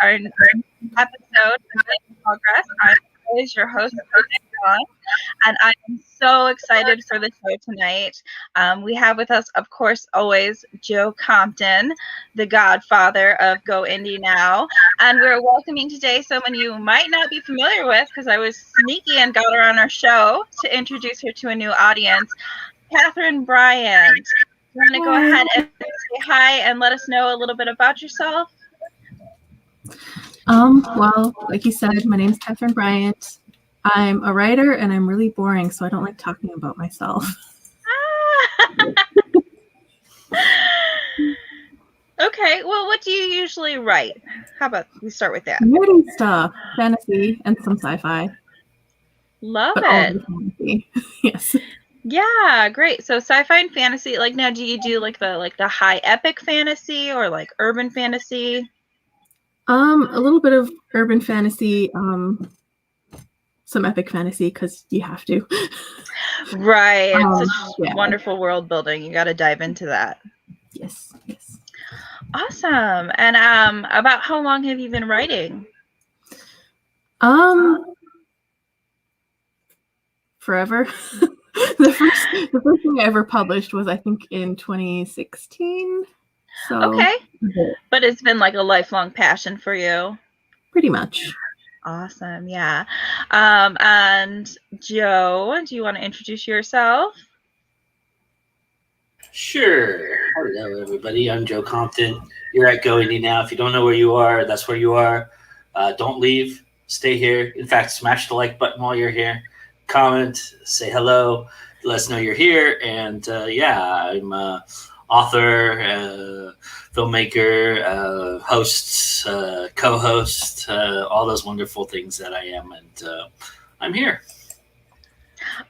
our episode of In Progress. I'm always your host, Dawn, and I am so excited for the show tonight. We have with us, of course, always Joe Compton, the godfather of Go Indie Now. And we're welcoming today someone you might not be familiar with because I was sneaky and got her on our show to introduce her to a new audience, Katherine Bryant. You want to go ahead and say hi and let us know a little bit about yourself? Well, like you said, my name's Katherine Bryant. I'm a writer and I'm really boring, so I don't like talking about myself. Okay, well, what do you usually write? How about we start with that? Nerdy stuff, fantasy, and some sci-fi. Love but it. All of the fantasy. Yes. Yeah, great. So sci-fi and fantasy, like now do you do like the high epic fantasy or like urban fantasy? A little bit of urban fantasy, some epic fantasy because you have to. Right. It's such wonderful world building. You got to dive into that. Yes. Awesome. And about how long have you been writing? Forever. The first thing I ever published was, I think, in 2016. So okay. But it's been like a lifelong passion for you. Pretty much. Awesome. Yeah. And Joe, do you want to introduce yourself? Sure. Hello, everybody. I'm Joe Compton. You're at Go Indie Now. If you don't know where you are, that's where you are. Don't leave. Stay here. In fact, smash the like button while you're here. Comment. Say hello. Let us know you're here. And I'm an author, filmmaker, host, co-host, all those wonderful things that I am. And I'm here.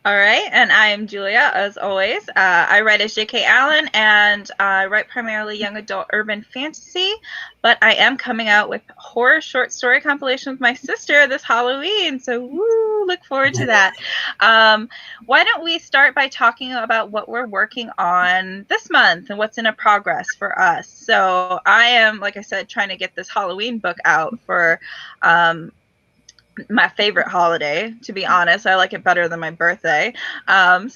All right, and I'm Julia, as always. I write as J.K. Allen, and I write primarily young adult urban fantasy, but I am coming out with horror short story compilation with my sister this Halloween, so look forward to that. Why don't we start by talking about what we're working on this month and what's in a progress for us. So I am, like I said, trying to get this Halloween book out for my favorite holiday, to be honest. I like it better than my birthday. So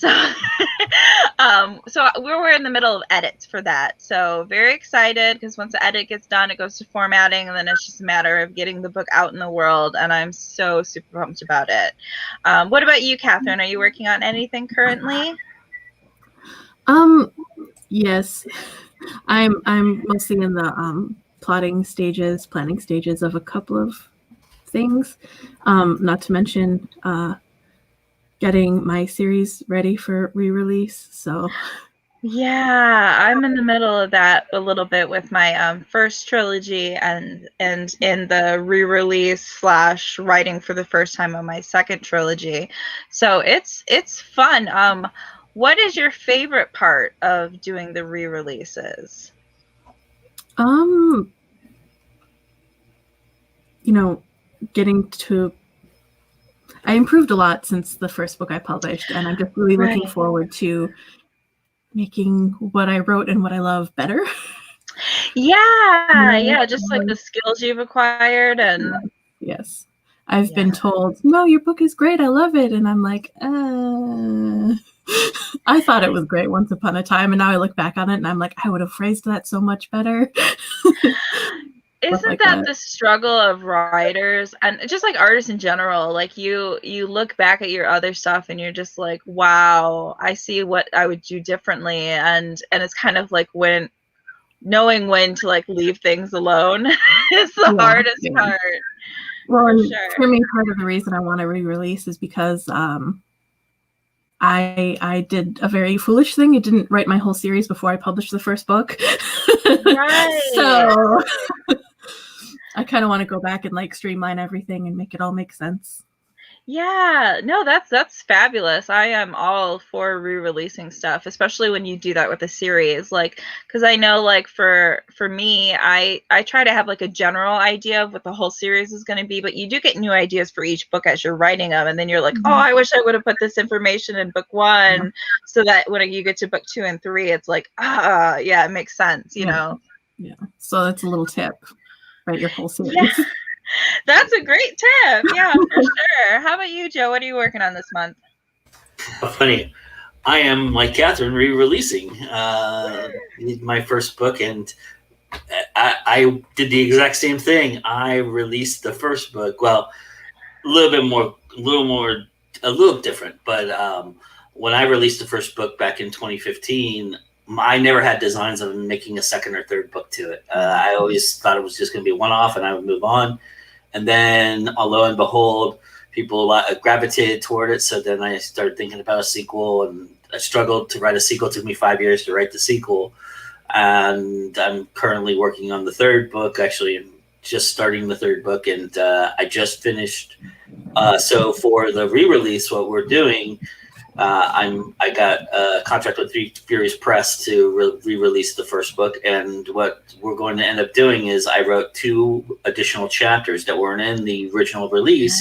we're in the middle of edits for that. So very excited because once the edit gets done, it goes to formatting, and then it's just a matter of getting the book out in the world. And I'm so super pumped about it. What about you, Katherine? Are you working on anything currently? Yes, I'm mostly in the planning stages of a couple of things, not to mention getting my series ready for re-release. So yeah, I'm in the middle of that a little bit with my first trilogy and in the re-release / writing for the first time on my second trilogy. So it's fun. What is your favorite part of doing the re-releases? I improved a lot since the first book I published, and I'm just really looking forward to making what I wrote and what I love better. Yeah, just like the skills you've acquired. And yes, I've been told, no, your book is great, I love it, and I'm like, I thought it was great once upon a time, and now I look back on it and I'm like, I would have phrased that so much better. Isn't that the struggle of writers and just like artists in general? Like you look back at your other stuff and you're just like, wow, I see what I would do differently. And it's kind of like knowing when to like leave things alone is the hardest part. Well, for me, part of the reason I want to re-release is because I did a very foolish thing. I didn't write my whole series before I published the first book. Right. So I kind of want to go back and like streamline everything and make it all make sense. Yeah, no, that's fabulous. I am all for re-releasing stuff, especially when you do that with a series. Like, because I know, like for me, I try to have like a general idea of what the whole series is going to be, but you do get new ideas for each book as you're writing them, and then you're like, oh, I wish I would have put this information in book 1, so that when you get to book 2 and 3, it's like, yeah, it makes sense, you know. Yeah. So that's a little tip. write your whole series. Yeah, that's a great tip. Yeah, for sure. How about you, Joe? What are you working on this month? Funny. I am, like Catherine, re-releasing my first book, and I did the exact same thing. I released the first book. Well, a little different. But when I released the first book back in 2015, I never had designs of making a second or third book to it. I always thought it was just going to be one off, and I would move on. And then, lo and behold, people gravitated toward it. So then I started thinking about a sequel, and I struggled to write a sequel. It took me 5 years to write the sequel. And I'm currently working on the third book. Actually, I'm just starting the third book, and I just finished. So for the re-release, what we're doing, I got a contract with Three Furious Press to re-release the first book, and what we're going to end up doing is I wrote 2 additional chapters that weren't in the original release,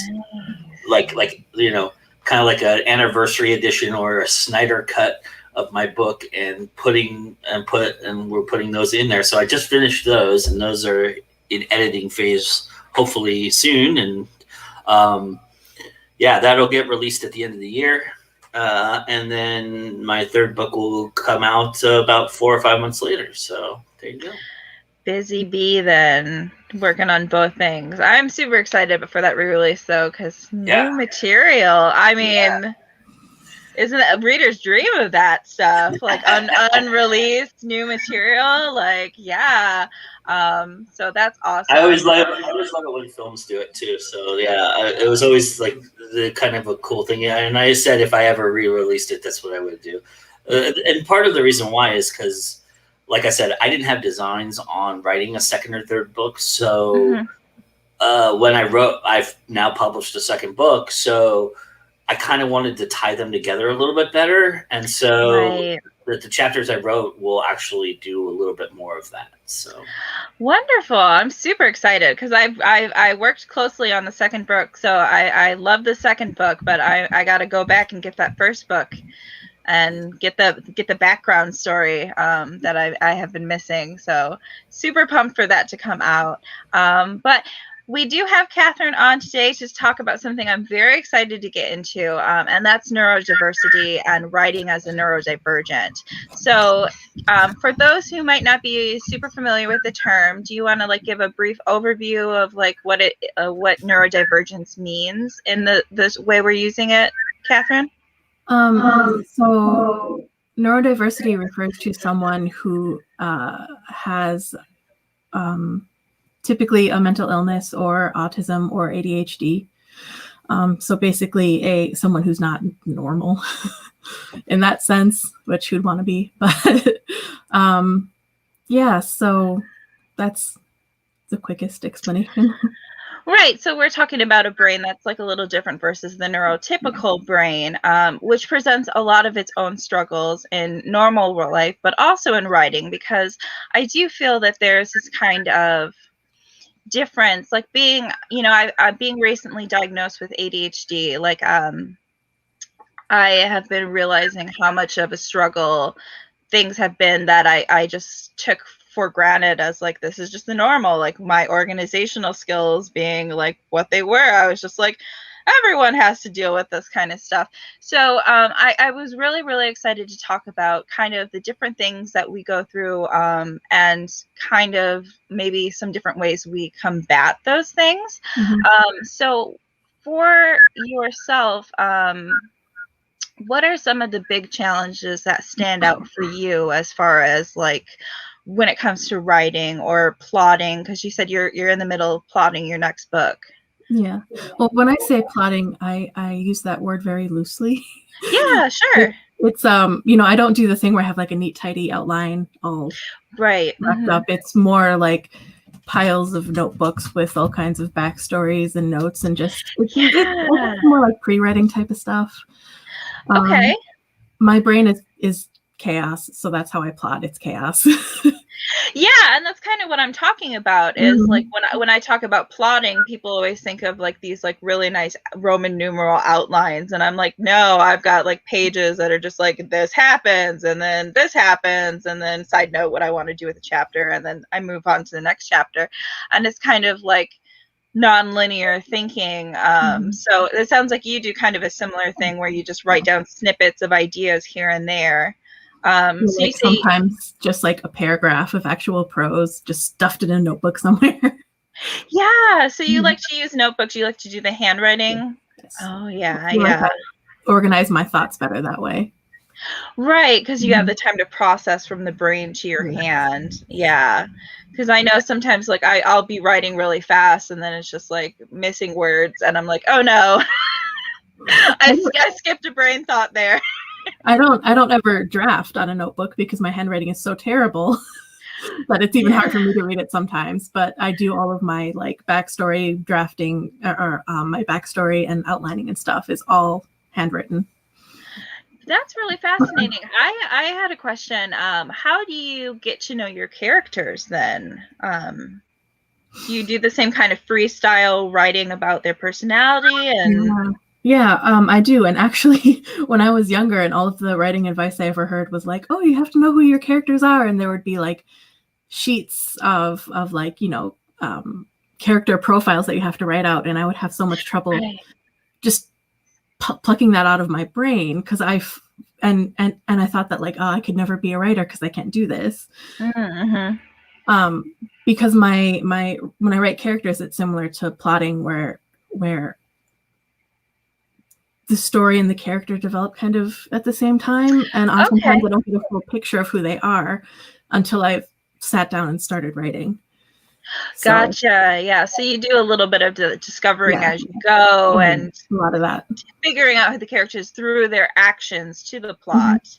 like kind of like an anniversary edition or a Snyder cut of my book, and we're putting those in there. So I just finished those, and those are in editing phase, hopefully soon, and that'll get released at the end of the year. And then my third book will come out about 4 or 5 months later. So there you go. Busy bee then, working on both things. I'm super excited for that re-release though, because new material. I mean, isn't it a reader's dream of that stuff? Like unreleased new material. Like, so that's awesome. I always love it when films do it too. So it was always like the kind of a cool thing. Yeah, and I said if I ever re-released it, that's what I would do. And part of the reason why is because, like I said, I didn't have designs on writing a second or third book. So when I've now published a second book. So I kind of wanted to tie them together a little bit better. And so the chapters I wrote will actually do a little bit more of that. So wonderful. I'm super excited because I worked closely on the second book. So I love the second book, but I got to go back and get that first book and get the background story that I have been missing. So super pumped for that to come out. But we do have Katherine on today to talk about something I'm very excited to get into, and that's neurodiversity and writing as a neurodivergent. So for those who might not be super familiar with the term, do you want to give a brief overview of what neurodivergence means in the way we're using it, Katherine? So neurodiversity refers to someone who has typically a mental illness or autism or ADHD. So basically someone who's not normal in that sense, which who'd want to be. But so that's the quickest explanation. Right. So we're talking about a brain that's a little different versus the neurotypical brain, which presents a lot of its own struggles in normal life, but also in writing, because I do feel that there's this kind of difference, being recently diagnosed with ADHD. I have been realizing how much of a struggle things have been that I just took for granted as this is just the normal, my organizational skills being what they were. I was just everyone has to deal with this kind of stuff. So I was really, really excited to talk about kind of the different things that we go through, and kind of maybe some different ways we combat those things. So for yourself, what are some of the big challenges that stand out for you as far as when it comes to writing or plotting? Because you said you're in the middle of plotting your next book. Yeah. Well, when I say plotting, I use that word very loosely. Yeah, sure. It's I don't do the thing where I have a neat, tidy outline all wrapped up. It's more piles of notebooks with all kinds of backstories and notes, and it's more like pre-writing type of stuff. Okay. My brain is chaos, so that's how I plot. It's chaos. Yeah, and that's kind of what I'm talking about is like when I talk about plotting, people always think of like these like really nice Roman numeral outlines, and I'm like, no, I've got like pages that are just like this happens and then this happens and then side note what I want to do with the chapter, and then I move on to the next chapter, and it's kind of like non-linear thinking. So it sounds like you do kind of a similar thing where you just write down snippets of ideas here and there. So like you say, sometimes just like a paragraph of actual prose, just stuffed in a notebook somewhere. yeah. So you like to use notebooks. You like to do the handwriting. Yes. Oh yeah, Like I organize my thoughts better that way. Right, because you have the time to process from the brain to your hand. Yeah, because I know sometimes like I'll be writing really fast and then it's just like missing words and I'm like, oh no, I skipped a brain thought there. I don't ever draft on a notebook because my handwriting is so terrible that it's even hard for me to read it sometimes. But I do all of my like backstory drafting or my backstory and outlining and stuff is all handwritten. That's really fascinating. I had a question. How do you get to know your characters then? Do you do the same kind of freestyle writing about their personality and Yeah, I do. And actually, when I was younger and all of the writing advice I ever heard was like, oh, you have to know who your characters are. And there would be like sheets of like, character profiles that you have to write out. And I would have so much trouble just plucking that out of my brain because I thought that like, oh, I could never be a writer because I can't do this. Because my when I write characters, it's similar to plotting where the story and the character develop kind of at the same time. And oftentimes I don't get a full picture of who they are until I've sat down and started writing. Gotcha. Yeah. So you do a little bit of discovering as you go and a lot of that. Figuring out who the characters through their actions to the plot.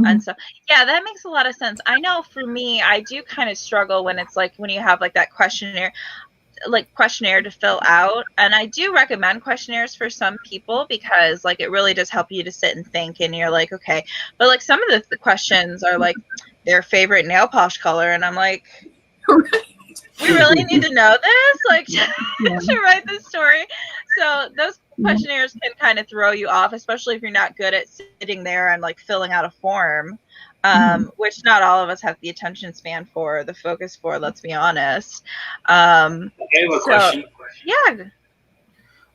And so, yeah, that makes a lot of sense. I know for me, I do kind of struggle when it's like when you have like that questionnaire to fill out, and I do recommend questionnaires for some people because like it really does help you to sit and think, and you're like, okay, but like some of the questions are like their favorite nail polish color, and I'm like, we really need to know this like to write this story. So those questionnaires can kind of throw you off, especially if you're not good at sitting there and like filling out a form, which not all of us have the attention span for, the focus for, let's be honest. I have a question. Yeah.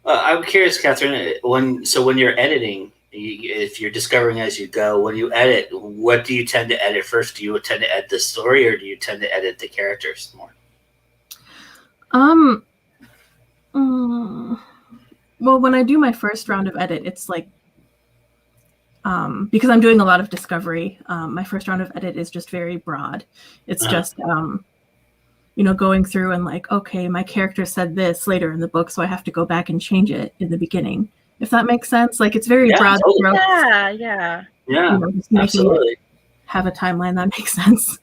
I'm curious, Katherine, when you're editing, if you're discovering as you go, when you edit, what do you tend to edit first? Do you tend to edit the story or do you tend to edit the characters more? Well, when I do my first round of edit, it's like, because I'm doing a lot of discovery, my first round of edit is just very broad. It's just, going through and like, okay, my character said this later in the book, so I have to go back and change it in the beginning. If that makes sense. Like, it's very broad. Totally. Yeah. Absolutely. Have a timeline that makes sense.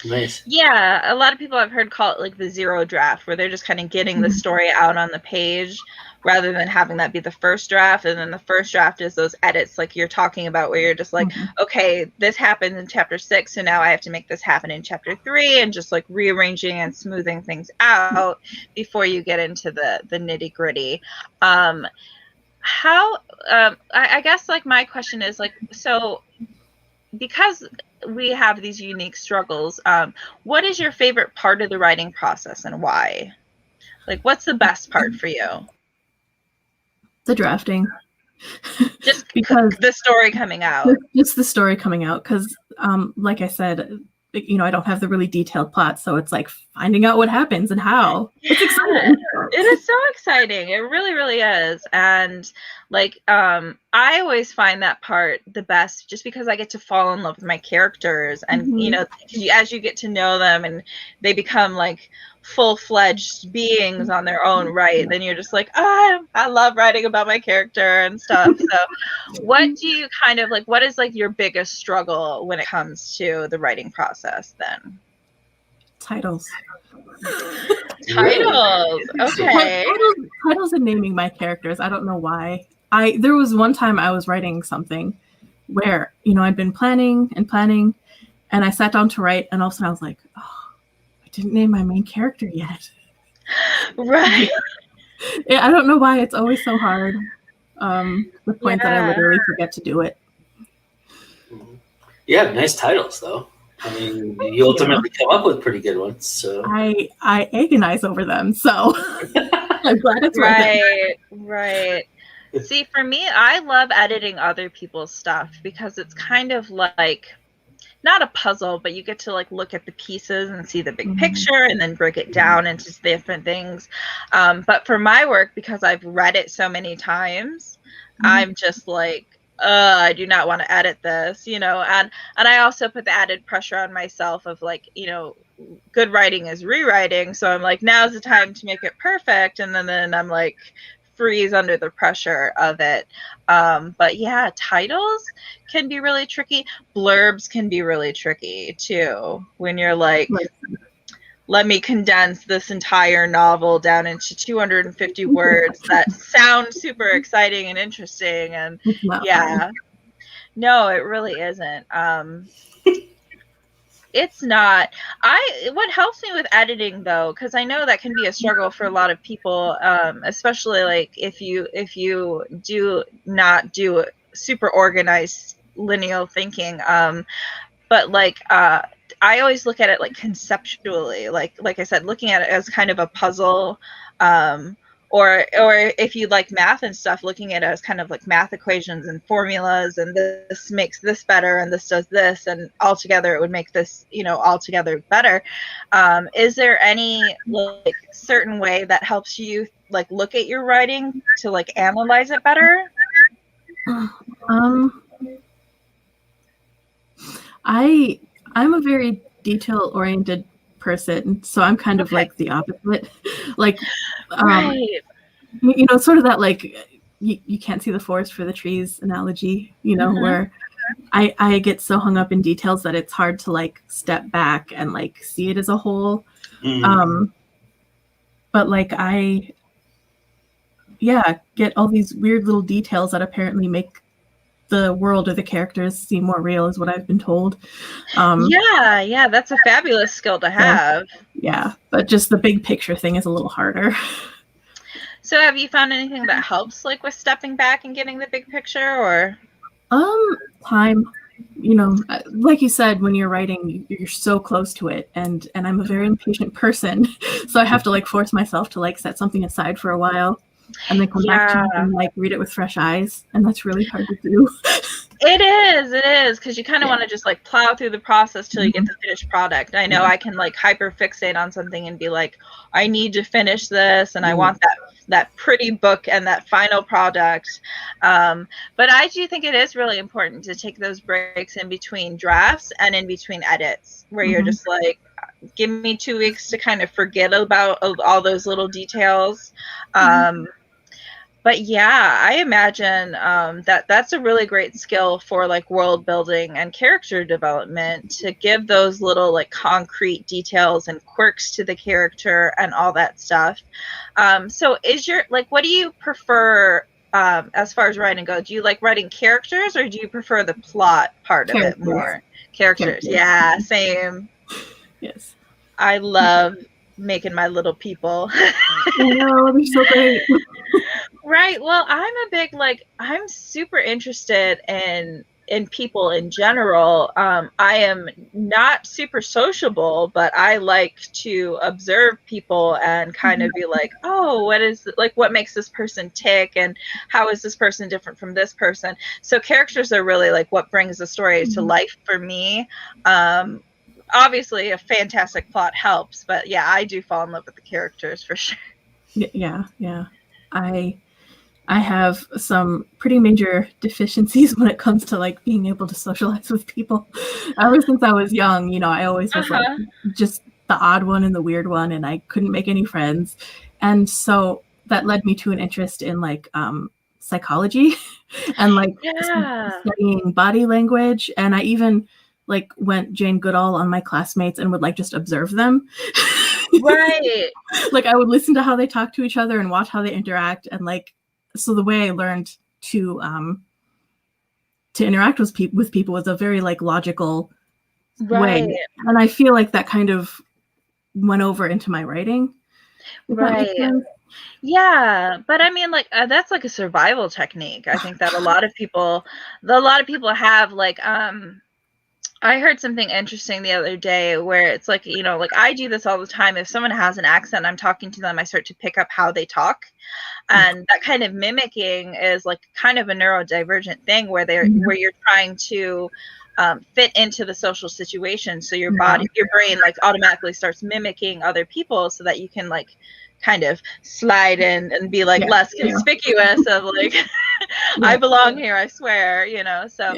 Nice. Yeah, a lot of people I've heard call it like the zero draft, where they're just kind of getting the story out on the page rather than having that be the first draft. And then the first draft is those edits like you're talking about, where you're just like, okay, this happened in chapter 6, so now I have to make this happen in chapter 3, and just like rearranging and smoothing things out before you get into the nitty gritty. I guess like my question is like, so because we have these unique struggles, what is your favorite part of the writing process and why? Like, what's the best part for you? The drafting. Just because the story coming out. Just the story coming out, because like I said, I don't have the really detailed plot, so it's like finding out what happens and how. It's exciting. It is so exciting. It really, really is. And like, I always find that part the best, just because I get to fall in love with my characters, and as you get to know them and they become like full-fledged beings on their own right, then you're just like, I love writing about my character and stuff. So what do you kind of like, what is like your biggest struggle when it comes to the writing process then? Titles. Okay. Titles and naming my characters. I don't know why. There was one time I was writing something where, I'd been planning, And I sat down to write, and all of a sudden I was like, oh, I didn't name my main character yet. Right. I don't know why it's always so hard. The point that I literally forget to do it. Yeah, nice titles though. I mean, you ultimately come up with pretty good ones. So I agonize over them, so I'm glad it's worth it. Right. See, for me, I love editing other people's stuff because it's kind of like not a puzzle, but you get to like look at the pieces and see the big picture and then break it down into different things. But for my work, because I've read it so many times, I'm just like, I do not want to edit this, and I also put the added pressure on myself of like, good writing is rewriting. So I'm like, now's the time to make it perfect. And then I'm like, freeze under the pressure of it. But yeah, titles can be really tricky. Blurbs can be really tricky too, when you're like, let me condense this entire novel down into 250 words that sound super exciting and interesting. And yeah, no, it really isn't. It's not. What helps me with editing though, because I know that can be a struggle for a lot of people, especially like if you do not do super organized lineal thinking. But like I always look at it like conceptually, like I said, looking at it as kind of a puzzle, or if you like math and stuff, looking at it as kind of like math equations and formulas, and this makes this better and this does this, and altogether it would make this, altogether better. Is there any like certain way that helps you like look at your writing to like analyze it better? I'm a very detail-oriented person, so I'm kind of like the opposite. Like, right. Sort of that like you can't see the forest for the trees analogy, where I get so hung up in details that it's hard to like step back and like see it as a whole. But like I get all these weird little details that apparently make the world or the characters seem more real, is what I've been told. Yeah, that's a fabulous skill to have. Yeah, but just the big picture thing is a little harder. So have you found anything that helps like with stepping back and getting the big picture, or? Time. Like you said, when you're writing, you're so close to it, and I'm a very impatient person, so I have to like force myself to like set something aside for a while and then come back to it and like read it with fresh eyes, and that's really hard to do. It is, because you kind of want to just like plow through the process till you get the finished product. I know I can like hyper fixate on something and be like, I need to finish this, and I want that pretty book and that final product. But I do think it is really important to take those breaks in between drafts and in between edits, where you're just like, give me 2 weeks to kind of forget about all those little details. But yeah, I imagine that's a really great skill for like world building and character development, to give those little like concrete details and quirks to the character and all that stuff. So is your like, what do you prefer as far as writing goes? Do you like writing characters, or do you prefer the plot part of it more? Characters. Yeah, same. Yes. I love making my little people. Oh, they're so great. Right. Well, I'm super interested in people in general. I am not super sociable, but I like to observe people and kind of be like, oh, what makes this person tick, and how is this person different from this person? So characters are really like what brings the story to life for me. Obviously a fantastic plot helps, but yeah, I do fall in love with the characters for sure. Yeah. I have some pretty major deficiencies when it comes to like being able to socialize with people. Ever since I was young, I always was like just the odd one and the weird one, and I couldn't make any friends. And so that led me to an interest in like psychology and like studying body language. And I even like went Jane Goodall on my classmates and would like just observe them. Right. Like I would listen to how they talk to each other and watch how they interact, and like, so the way I learned to interact with people was a very like logical Right. way. And I feel like that kind of went over into my writing. If that makes Right. sense. Yeah, but I mean, like that's like a survival technique. I think that a lot of people have like I heard something interesting the other day where it's like, you know, like I do this all the time. If someone has an accent, I'm talking to them, I start to pick up how they talk. And that kind of mimicking is like kind of a neurodivergent thing where where you're trying to fit into the social situation. So your brain like automatically starts mimicking other people so that you can like kind of slide in and be like less conspicuous of like I belong here, I swear, you know. So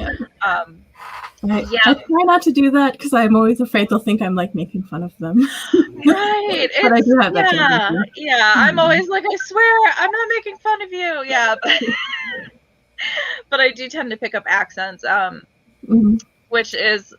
I try not to do that because I'm always afraid they'll think I'm like making fun of them. Right. But I do have that tendency. Yeah. I'm always like, I swear I'm not making fun of you. Yeah. But I do tend to pick up accents. Which is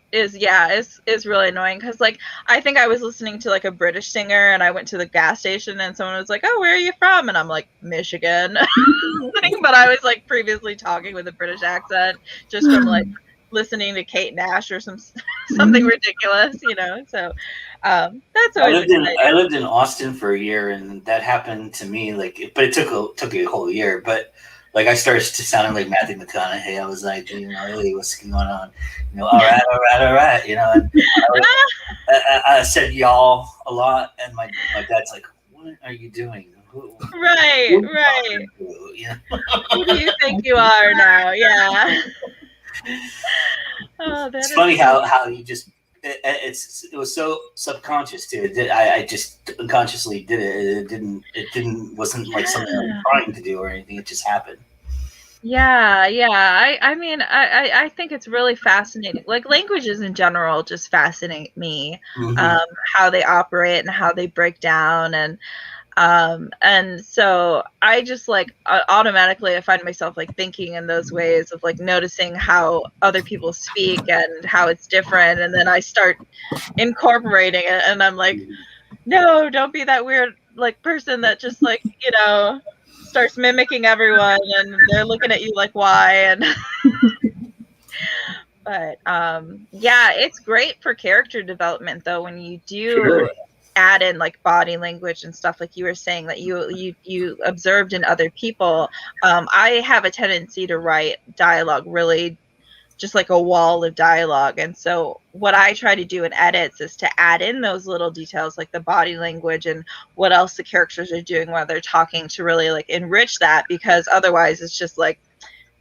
really annoying because like I think I was listening to like a British singer and I went to the gas station and someone was like, "Oh, where are you from?" And I'm like, "Michigan." But I was like previously talking with a British accent just from like listening to Kate Nash or something ridiculous, you know. So that's always exciting. I lived in Austin for a year, and that happened to me. Like, but it took a whole year. But like, I started to sound like Matthew McConaughey. I was like, you know, hey, what's going on? You know, all right. You know, and I said y'all a lot, and my dad's like, what are you doing? Right. You know? Who do you think you are now? Yeah. Oh, it's funny how you just it was so subconscious too. I just unconsciously did it. It wasn't like something I was trying to do or anything. It just happened. Yeah. I mean, I think it's really fascinating. Like languages in general just fascinate me. How they operate and how they break down and so I just like automatically I find myself like thinking in those ways of like noticing how other people speak and how it's different, and then I start incorporating it and I'm like, no, don't be that weird like person that just like, you know, starts mimicking everyone and they're looking at you like, why? And but yeah, it's great for character development though when you do add in like body language and stuff like you were saying that you observed in other people. I have a tendency to write dialogue really just like a wall of dialogue, and so what I try to do in edits is to add in those little details like the body language and what else the characters are doing while they're talking to really like enrich that, because otherwise it's just like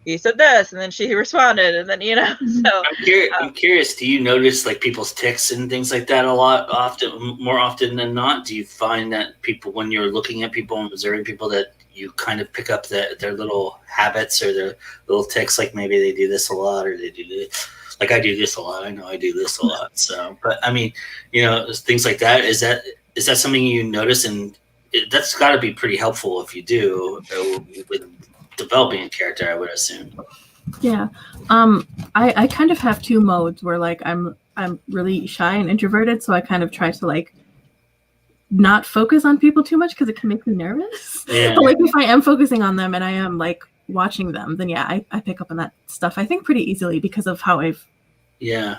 he said this and then she responded and then, you know. So I'm curious, do you notice like people's tics and things like that more often than not? Do you find that people, when you're looking at people and observing people, that you kind of pick up their little habits or their little tics, like maybe they do this a lot or they do this, like I do this a lot, I know I do this a lot. So, but I mean, you know, things like that, is that something you notice? And that's got to be pretty helpful if you do with developing a character, I would assume. Yeah. I kind of have two modes where like I'm really shy and introverted, so I kind of try to like not focus on people too much because it can make me nervous. Yeah. But like if I am focusing on them and I am like watching them, then yeah, I pick up on that stuff I think pretty easily because of how I've been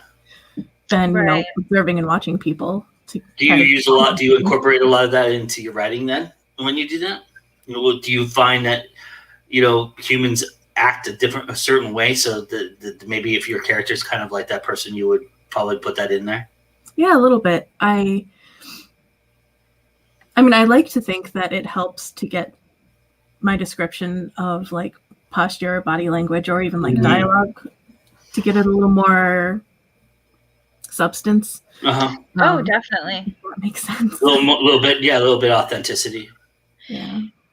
you know, observing and watching people. Do you incorporate a lot of that into your writing then when you do that? Do you find that, you know, humans act a certain way, so that maybe if your character is kind of like that person, you would probably put that in there? Yeah, a little bit. I mean, I like to think that it helps to get my description of like posture, body language, or even like dialogue to get it a little more substance. Oh, definitely. That makes sense. A little bit authenticity.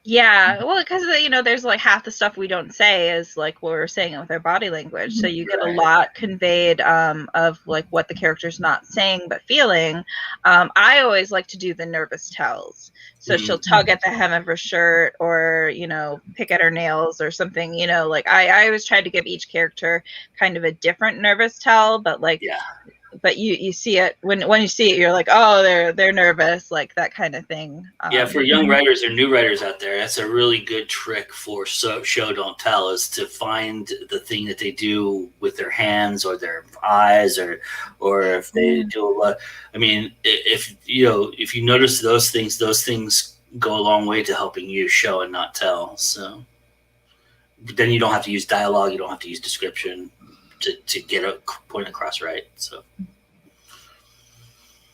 Yeah, well, because you know, there's like half the stuff we don't say is like what we're saying with our body language. So you get a lot conveyed of like what the character's not saying but feeling. I always like to do the nervous tells. So she'll tug at the hem of her shirt, or you know, pick at her nails or something. You know, like I always try to give each character kind of a different nervous tell, but like. but you see it when you see it, you're like, oh, they're nervous, like that kind of thing. Yeah, for young writers or new writers out there, that's a really good trick for show don't tell, is to find the thing that they do with their hands or their eyes, or if they do a lot. I mean, if you notice those things go a long way to helping you show and not tell. So but then you don't have to use dialogue, you don't have to use description to get a point across, right? So.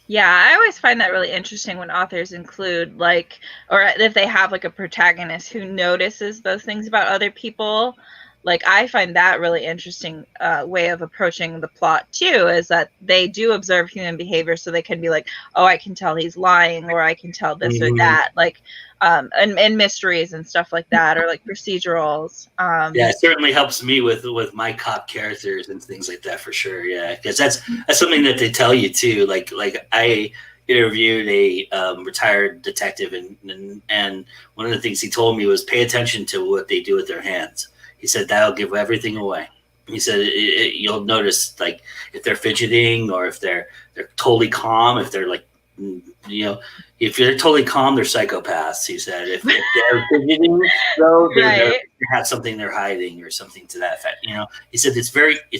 Yeah, I always find that really interesting when authors include, like, or if they have like a protagonist who notices those things about other people. Like, I find that really interesting way of approaching the plot too, is that they do observe human behavior, so they can be like, oh, I can tell he's lying, or I can tell this or that, like, and mysteries and stuff like that, or like procedurals. Yeah, it certainly helps me with my cop characters and things like that, for sure. Yeah, because that's something that they tell you too. Like I interviewed a retired detective, and one of the things he told me was pay attention to what they do with their hands. He said that'll give everything away. He said you'll notice, like, if they're fidgeting, or if they're totally calm, if they're like, if they're totally calm, they're psychopaths. He said if they're fidgeting, though, they have something they're hiding, or something to that effect. He said it's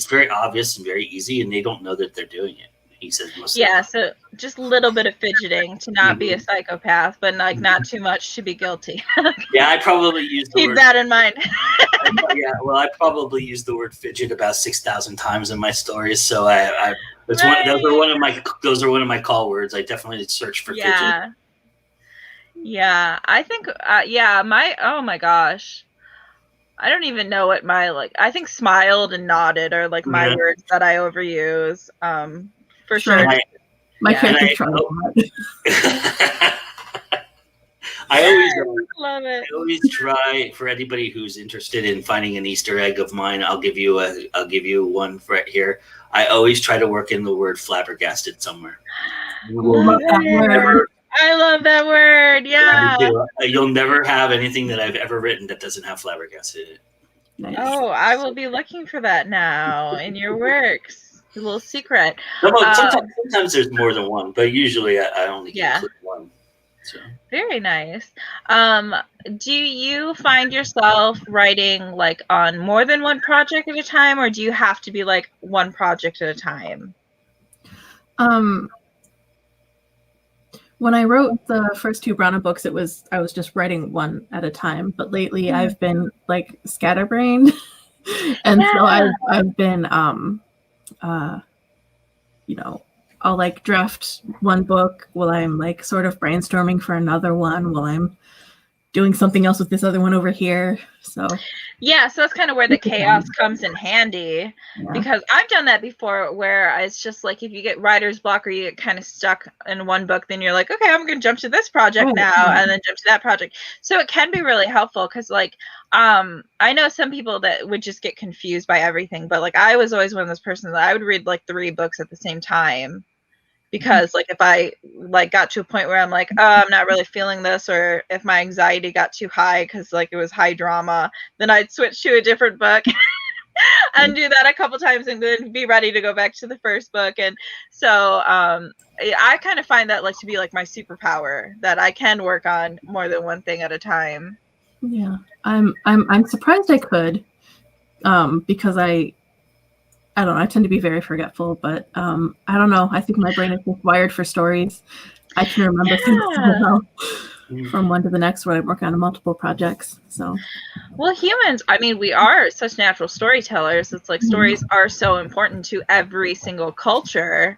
very obvious and very easy, and they don't know that they're doing it. He said, so just a little bit of fidgeting to not be a psychopath, but like not too much to be guilty. Yeah, I probably used keep that in mind. Yeah, well, I probably used the word fidget about 6,000 times in my stories, so those are one of my call words. I definitely search for fidget. Yeah, I think oh my gosh, I don't even know what I think smiled and nodded are like my words that I overuse. For sure. My character tried that. I always love it. I always try, for anybody who's interested in finding an Easter egg of mine, I'll give you one right here. I always try to work in the word flabbergasted somewhere. I love that word. Yeah. You'll never have anything that I've ever written that doesn't have flabbergasted in it. Nice. Oh, I will be looking for that now in your works. A little secret. Sometimes there's more than one, but usually I only include one. So. Very nice. Do you find yourself writing like on more than one project at a time, or do you have to be like one project at a time? When I wrote the first two Brana books, I was just writing one at a time. But lately, I've been like scatterbrained, and so I've been I'll like draft one book while I'm like sort of brainstorming for another one while I'm doing something else with this other one over here. So that's kind of where the chaos comes in handy, because I've done that before, where it's just like if you get writer's block or you get kind of stuck in one book, then you're like, okay, I'm going to jump to this project now and then jump to that project. So it can be really helpful, because like I know some people that would just get confused by everything, but like I was always one of those persons that I would read like 3 books at the same time. Because like if I like got to a point where I'm like, oh, I'm not really feeling this, or if my anxiety got too high because like it was high drama, then I'd switch to a different book and do that a couple times and then be ready to go back to the first book. And so I kind of find that like to be like my superpower, that I can work on more than one thing at a time. Yeah, I'm surprised I could, because I don't know. I tend to be very forgetful, but I don't know. I think my brain is just wired for stories. I can remember things so well from one to the next when I'm working on multiple projects. So, well, humans, I mean, we are such natural storytellers. It's like stories are so important to every single culture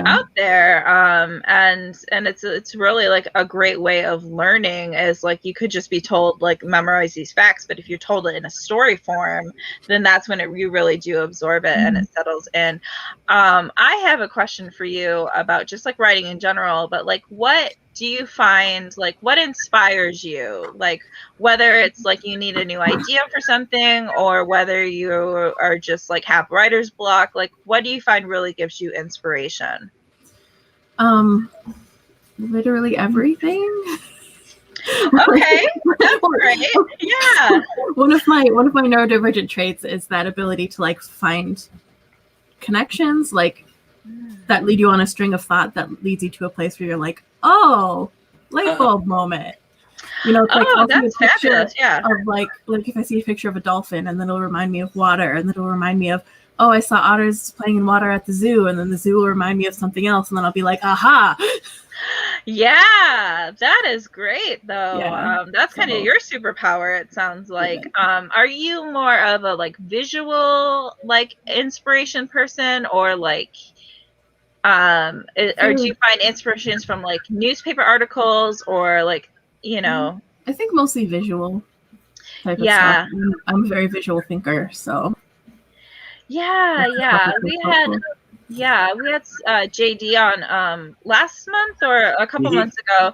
out there. And it's really like a great way of learning, is like you could just be told like memorize these facts, but if you're told it in a story form, then that's when you really do absorb it and it settles in. I have a question for you about just like writing in general, but like what do you find, like what inspires you, like whether it's like you need a new idea for something, or whether you are just like have writer's block, like what do you find really gives you inspiration? Literally everything. Okay, that's great. Yeah. One of my neurodivergent traits is that ability to like find connections, like that lead you on a string of thought that leads you to a place where you're like, oh, light bulb moment. You know, it's like I'll see a picture fabulous. Yeah. of like if I see a picture of a dolphin, and then it'll remind me of water, and then it'll remind me of, oh, I saw otters playing in water at the zoo, and then the zoo will remind me of something else, and then I'll be like, aha. Yeah, that is great though. Yeah, that's kind of your superpower, it sounds like. Are you more of a like visual like inspiration person, or like or do you find inspirations from like newspaper articles, or like, you know? I think mostly visual type of stuff. I'm a very visual thinker, so yeah, we had JD on last month or a couple months ago,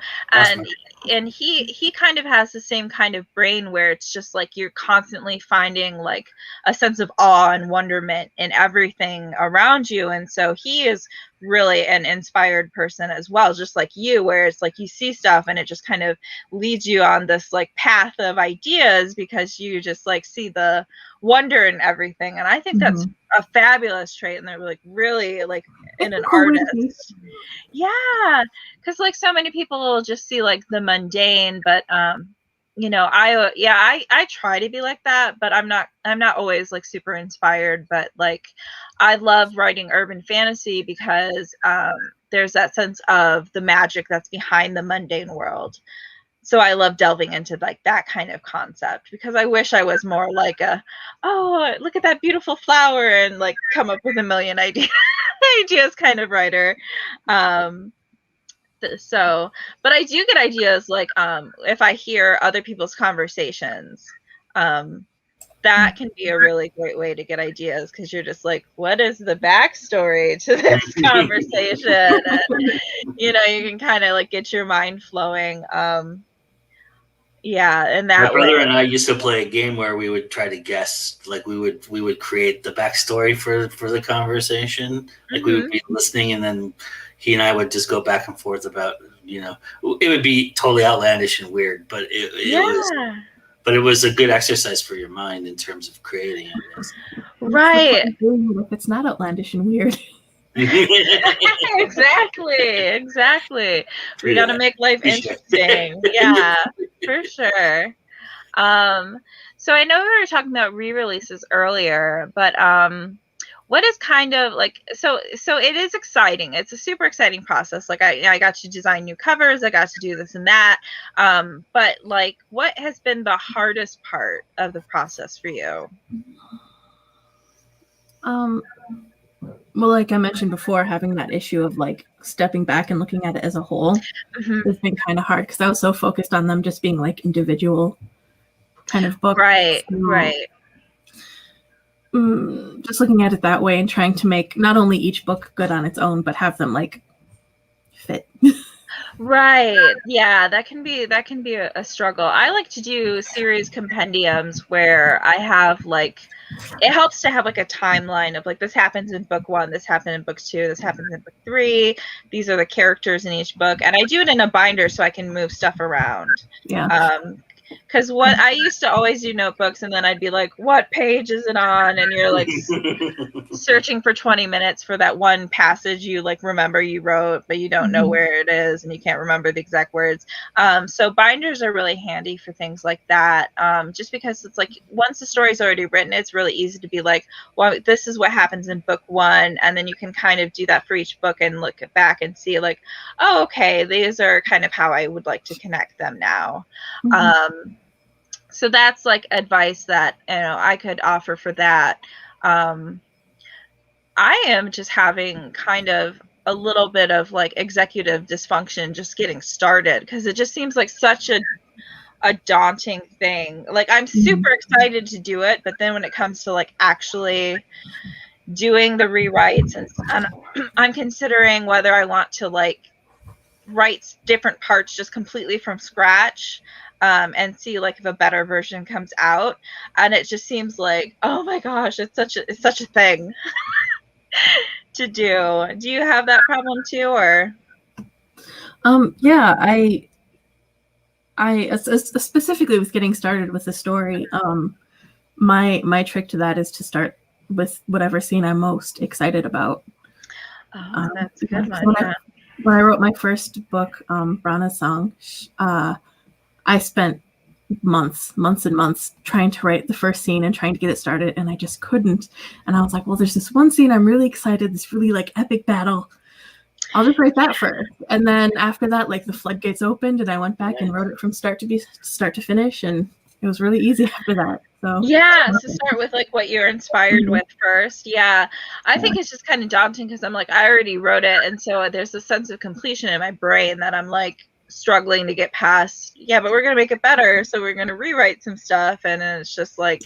and he kind of has the same kind of brain where it's just like you're constantly finding like a sense of awe and wonderment in everything around you, and so he is really an inspired person as well, just like you, where it's like you see stuff and it just kind of leads you on this like path of ideas because you just like see the wonder in everything. And I think that's a fabulous trait, and they're like really like in an artist. Yeah, because like so many people will just see like the mundane, but you know, I try to be like that, but I'm not always like super inspired. But like I love writing urban fantasy because there's that sense of the magic that's behind the mundane world. So I love delving into like that kind of concept, because I wish I was more like oh, look at that beautiful flower and like come up with a million ideas kind of writer. So, but I do get ideas like if I hear other people's conversations, that can be a really great way to get ideas, because you're just like, what is the backstory to this conversation? And, you know, you can kind of like get your mind flowing. Yeah, and that my brother and I used to play a game where we would try to guess, like we would create the backstory for the conversation. Like we would be listening, and then he and I would just go back and forth about, you know, it would be totally outlandish and weird, but it was a good exercise for your mind in terms of creating it. Right. If it's not outlandish and weird. Exactly. We got to make life interesting. Yeah, for sure. So I know we were talking about re-releases earlier, but what is kind of like, so it is exciting. It's a super exciting process. Like I got to design new covers, I got to do this and that. But like, what has been the hardest part of the process for you? Well, like I mentioned before, having that issue of like stepping back and looking at it as a whole has been kind of hard, because I was so focused on them just being like individual kind of books. Right. Just looking at it that way and trying to make not only each book good on its own, but have them like fit. Right. Yeah, that can be a struggle. I like to do series compendiums where I have like, it helps to have like a timeline of like, this happens in book 1, this happened in book 2, this happens in book 3. These are the characters in each book, and I do it in a binder so I can move stuff around. Yeah. Because what I used to always do notebooks, and then I'd be like, what page is it on? And you're like searching for 20 minutes for that one passage you like remember you wrote, but you don't know where it is, and you can't remember the exact words. So binders are really handy for things like that. Just because it's like, once the story's already written, it's really easy to be like, well, this is what happens in book 1. And then you can kind of do that for each book and look back and see like, oh, okay, these are kind of how I would like to connect them now. So that's like advice that, you know, I could offer for that. I am just having kind of a little bit of like executive dysfunction just getting started, because it just seems like such a daunting thing. Like I'm super excited to do it, but then when it comes to like actually doing the rewrites, and I'm considering whether I want to like write different parts just completely from scratch, and see like if a better version comes out. And it just seems like, oh my gosh, it's such a thing to do. Do you have that problem too, or? Yeah, I specifically with getting started with the story, my trick to that is to start with whatever scene I'm most excited about. Oh, that's a good one. When, Yeah. when I wrote my first book, Brana's Song, I spent months and months trying to write the first scene and trying to get it started, and I just couldn't. And I was like, well, there's this one scene I'm really excited, this really like epic battle. I'll just write that first. And then after that, like the floodgates opened and I went back and wrote it from start to finish, and it was really easy after that. So yeah, so start with like what you're inspired with first. Yeah, I think it's just kind of daunting because I'm like, I already wrote it, and so there's a sense of completion in my brain that I'm like struggling to get past. Yeah, but we're gonna make it better, so we're gonna rewrite some stuff, and then it's just like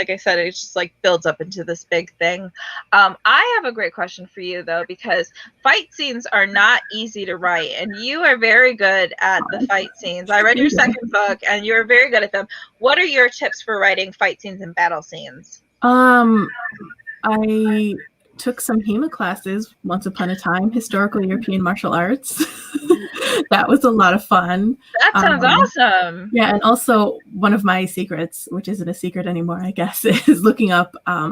I said, it just like builds up into this big thing. I have a great question for you though, because fight scenes are not easy to write, and you are very good at the fight scenes. I read your second book, and you're very good at them. What are your tips for writing fight scenes and battle scenes? I took some HEMA classes once upon a time, historical European martial arts. That was a lot of fun. That sounds awesome. Yeah, and also one of my secrets, which isn't a secret anymore, I guess, is looking up a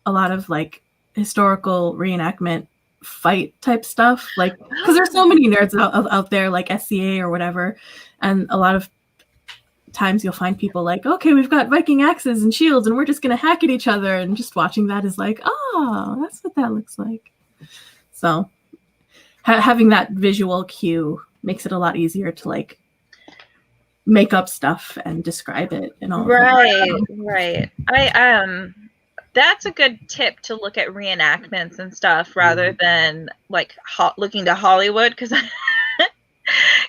lot of like historical reenactment fight type stuff, like because there's so many nerds out there, like SCA or whatever, and a lot of times you'll find people like, okay, we've got Viking axes and shields and we're just gonna hack at each other, and just watching that is like, oh, that's what that looks like. So having that visual cue makes it a lot easier to like make up stuff and describe it and all. Right. That's a good tip, to look at reenactments and stuff rather than like looking to Hollywood, because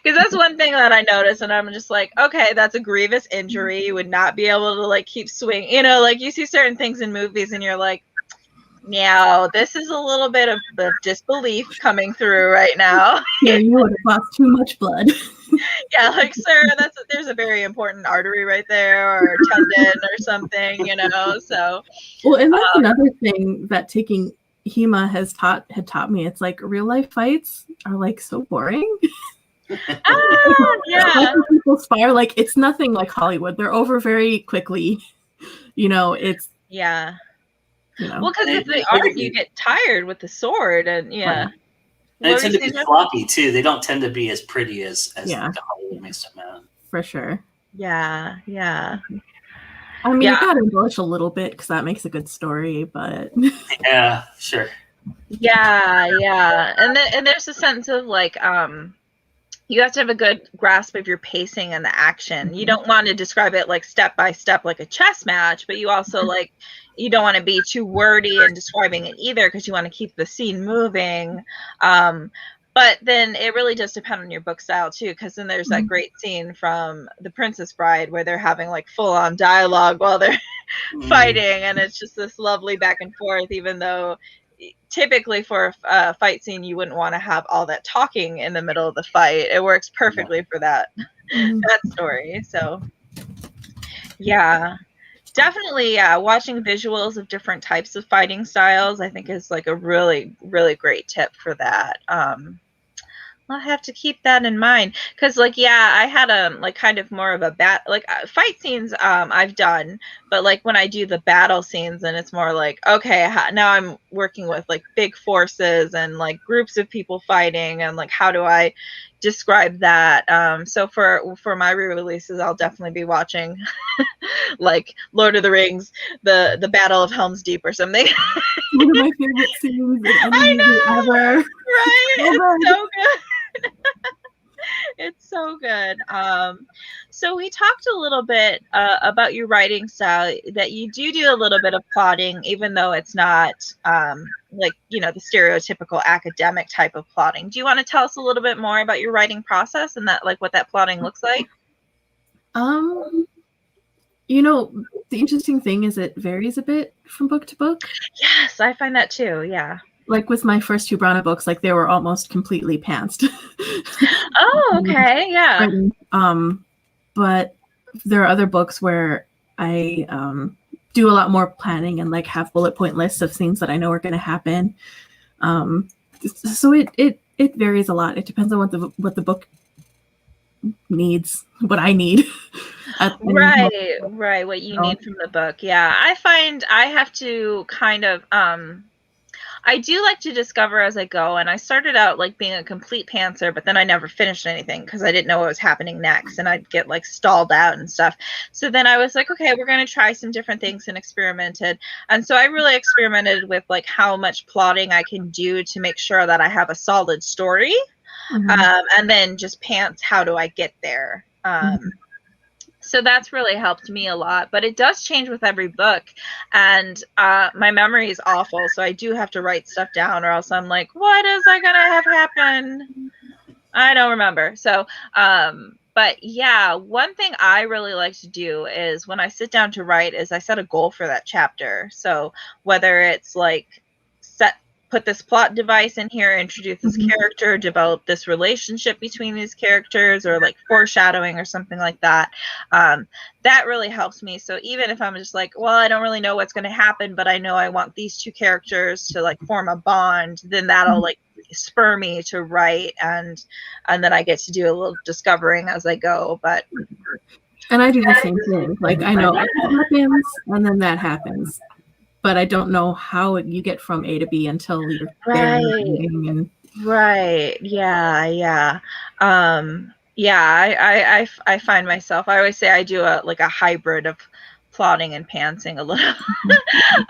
that's one thing that I noticed, and I'm just like, okay, that's a grievous injury. You would not be able to like keep swinging. You know, like you see certain things in movies and you're like, no, this is a little bit of disbelief coming through right now. Yeah, you would have lost too much blood. Yeah, like, sir, there's a very important artery right there, or tendon or something, you know. So, well, and that's another thing that taking HEMA had taught me. It's like real life fights are like so boring. Yeah. People spar, like it's nothing like Hollywood. They're over very quickly. You know, it's yeah. You know, well, because if they aren't, you get tired with the sword, and yeah. Right. And they tend to be floppy too. They don't tend to be as pretty as the Hollywood makes them out. For sure. Yeah. I mean, you gotta embellish a little bit because that makes a good story, but yeah, sure. Yeah, and there's a sense of like you have to have a good grasp of your pacing and the action. You don't want to describe it like step by step like a chess match, but you also like, you don't want to be too wordy in describing it either, because you want to keep the scene moving. But then it really does depend on your book style too, because then there's that great scene from The Princess Bride where they're having like full on dialogue while they're fighting, and it's just this lovely back and forth, even though typically for a fight scene you wouldn't want to have all that talking in the middle of the fight. It works perfectly for that story. So yeah, definitely watching visuals of different types of fighting styles I think is like a really, really great tip for that. I'll have to keep that in mind, because like I had like kind of more of a fight scenes I've done, but like when I do the battle scenes, and it's more like, okay, now I'm working with like big forces and like groups of people fighting, and like how do I describe that? So for my re-releases, I'll definitely be watching like Lord of the Rings, the Battle of Helm's Deep or something. One of my favorite scenes in any movie ever. Right? It's so good. It's so good. So we talked a little bit about your writing style, that you do a little bit of plotting, even though it's not like, you know, the stereotypical academic type of plotting. Do you want to tell us a little bit more about your writing process and that, like, what that plotting looks like? You know, the interesting thing is it varies a bit from book to book. Yes, I find that too. Yeah. Like with my first two Brana books, like they were almost completely pantsed. Oh, okay. Yeah. But there are other books where I do a lot more planning and like have bullet point lists of things that I know are going to happen. So it varies a lot. It depends on what the book needs, what I need. Right. What you need from the book. Yeah. I find I have to kind of I do like to discover as I go, and I started out like being a complete pantser, but then I never finished anything because I didn't know what was happening next, and I'd get like stalled out and stuff. So then I was like, okay, we're going to try some different things, and experimented. And so I really experimented with like how much plotting I can do to make sure that I have a solid story, and then just pants, how do I get there? So that's really helped me a lot, but it does change with every book, and my memory is awful, so I do have to write stuff down, or else I'm like, what is I gonna have happen? I don't remember. So but yeah, one thing I really like to do is when I sit down to write is I set a goal for that chapter. So whether it's like put this plot device in here, introduce this character, develop this relationship between these characters, or like foreshadowing or something like that. That really helps me. So even if I'm just like, well, I don't really know what's going to happen, but I know I want these two characters to like form a bond, then that'll like spur me to write, and then I get to do a little discovering as I go. And I do the same thing. Like I know that happens, and then that happens, but I don't know how you get from A to B until you're there and right. Yeah. I find myself, I always say I do a hybrid of plotting and pantsing a little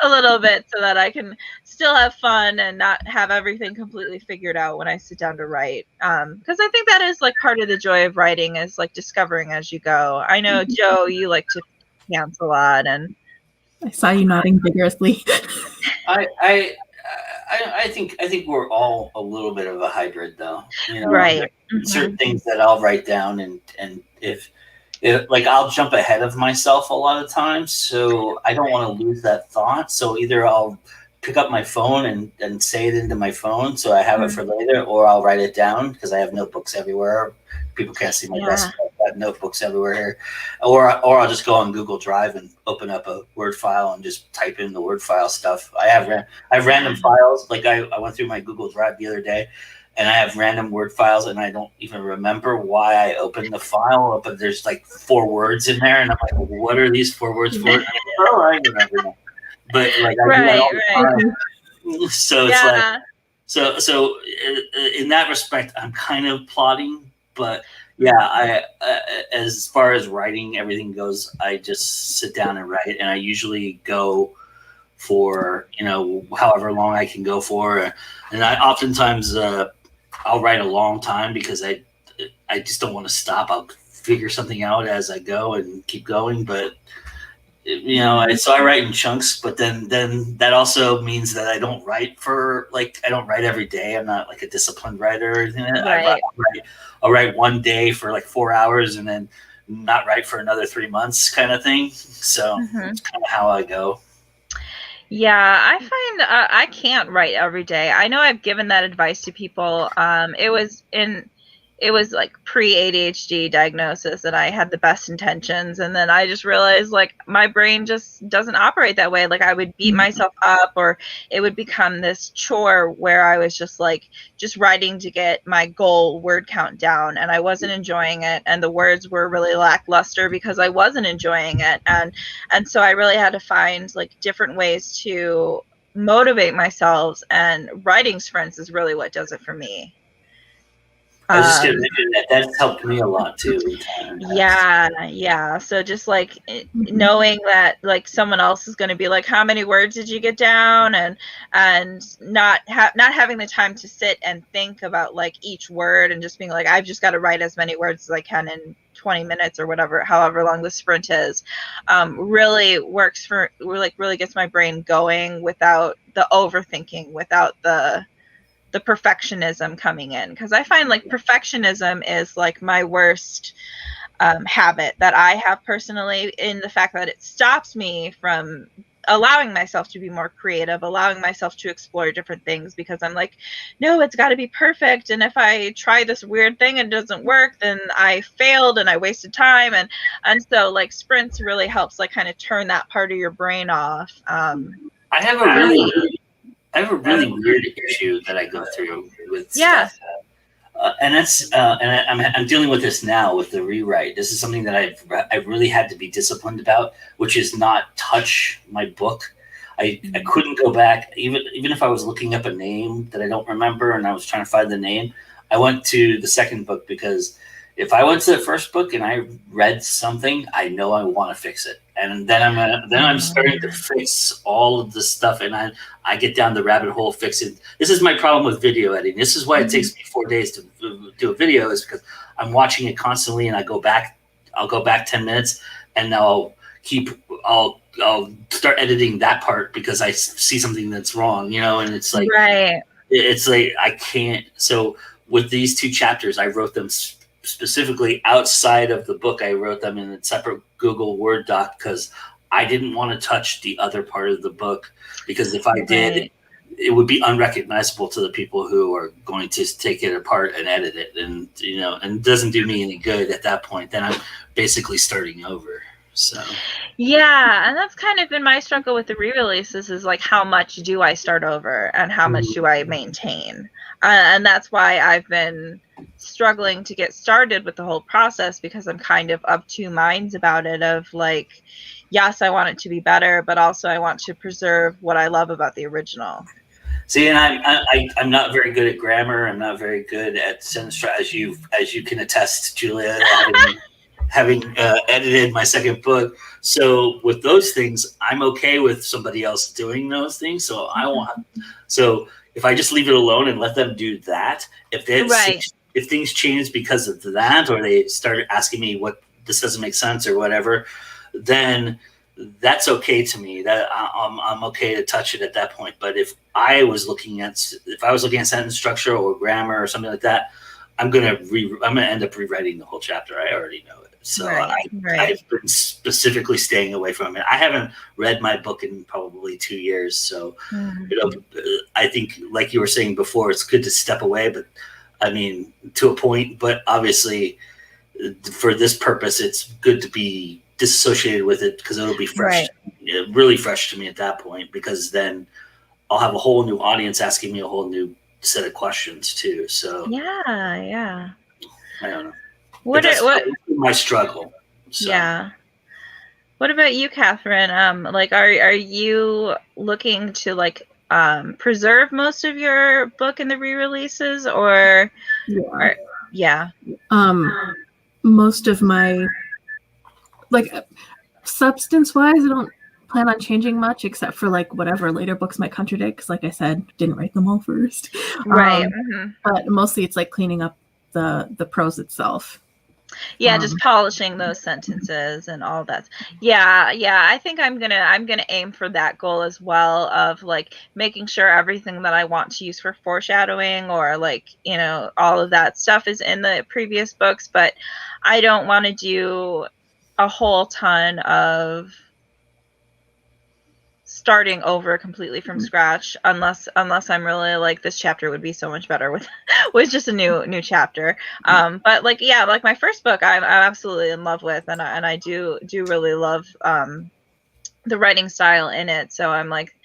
a little bit, so that I can still have fun and not have everything completely figured out when I sit down to write, because I think that is like part of the joy of writing, is like discovering as you go. I know, Joe, you like to pants a lot, and I saw you nodding vigorously. I think we're all a little bit of a hybrid, though. You know, right. Certain things that I'll write down, and if like I'll jump ahead of myself a lot of times, so I don't want to lose that thought. So either I'll pick up my phone and say it into my phone, so I have it for later, or I'll write it down because I have notebooks everywhere. People can't see my desk. I've got notebooks everywhere here, or I'll just go on Google Drive and open up a Word file and just type in the Word file stuff. I have random files. Like I went through my Google Drive the other day, and I have random Word files, and I don't even remember why I opened the file, but there's like 4 words in there, and I'm like, what are these 4 words for? And I remember now. But like I do that all the time. So it's like so in that respect, I'm kind of plotting, but yeah, I as far as writing everything goes, I just sit down and write, and I usually go for however long I can go for, and I oftentimes I'll write a long time because I just don't want to stop. I'll figure something out as I go and keep going, but so I write in chunks, but then that also means that I don't write every day. I'm not like a disciplined writer or anything. Right. I'll write one day for like 4 hours and then not write for another 3 months kind of thing. So it's kind of how I go. Yeah, I find I can't write every day. I know I've given that advice to people. It was like pre-ADHD diagnosis, and I had the best intentions, and then I just realized like my brain just doesn't operate that way. Like I would beat myself up, or it would become this chore where I was just writing to get my goal word count down, and I wasn't enjoying it, and the words were really lackluster because I wasn't enjoying it, and so I really had to find like different ways to motivate myself, and writing sprints is really what does it for me. I was just going to mention that's helped me a lot too. Yeah. So just like knowing that like someone else is going to be like, how many words did you get down? And not having the time to sit and think about like each word, and just being like, I've just got to write as many words as I can in 20 minutes or whatever, however long the sprint is, really works for, like really gets my brain going without the overthinking, without the perfectionism coming in, because I find like perfectionism is like my worst habit that I have personally, in the fact that it stops me from allowing myself to be more creative, allowing myself to explore different things, because I'm like, no, it's got to be perfect, and if I try this weird thing and it doesn't work, then I failed and I wasted time, and so like sprints really helps like kind of turn that part of your brain off. I have a really weird issue that I go through with stuff. And that's and I'm dealing with this now with the rewrite. This is something that I've really had to be disciplined about, which is not touch my book. I couldn't go back, even if I was looking up a name that I don't remember and I was trying to find the name. I went to the second book because if I went to the first book and I read something, I know I want to fix it, and then I'm starting to fix all of this stuff, and I get down the rabbit hole fixing. This is my problem with video editing. This is why it takes me 4 days to do a video, is because I'm watching it constantly, and I'll go back 10 minutes, and I'll start editing that part because I see something that's wrong, and it's like, right. It's like I can't. So with these 2 chapters, I wrote them specifically outside of the book. I wrote them in a separate Google Word doc because I didn't want to touch the other part of the book, because if I did, it would be unrecognizable to the people who are going to take it apart and edit it, and and it doesn't do me any good at that point. Then I'm basically starting over. So yeah, and that's kind of been my struggle with the re-releases, is like, how much do I start over and how much do I maintain? And that's why I've been struggling to get started with the whole process, because I'm kind of of two minds about it, of like, yes, I want it to be better, but also I want to preserve what I love about the original. See, and I'm not very good at grammar. I'm not very good at sentence structure, as you can attest, Julia, having edited my second book. So with those things, I'm okay with somebody else doing those things. So if I just leave it alone and let them do that, if things change because of that, or they start asking me what this doesn't make sense or whatever, then that's okay to me. That I'm okay to touch it at that point. But if I was looking at sentence structure or grammar or something like that, I'm gonna end up rewriting the whole chapter. I already know it. So I've been specifically staying away from it. I haven't read my book in probably 2 years. So, I think, like you were saying before, it's good to step away, but I mean, to a point, but obviously for this purpose, it's good to be disassociated with it, because it'll be fresh, really fresh to me at that point, because then I'll have a whole new audience asking me a whole new set of questions too. So yeah, I don't know. What my struggle? So. Yeah. What about you, Katherine? Like, are you looking to like preserve most of your book in the re-releases, or? Yeah. Most of my, like, substance-wise, I don't plan on changing much, except for like whatever later books might contradict, because like I said, didn't write them all first. Right. But mostly it's like cleaning up the prose itself. Yeah, just polishing those sentences and all that. Yeah. I think I'm gonna aim for that goal as well, of like making sure everything that I want to use for foreshadowing, or like, all of that stuff is in the previous books, but I don't want to do a whole ton of starting over completely from scratch, unless I'm really like, this chapter would be so much better with just a new chapter. But like, yeah, like my first book, I'm absolutely in love with, and I do really love the writing style in it. So I'm like,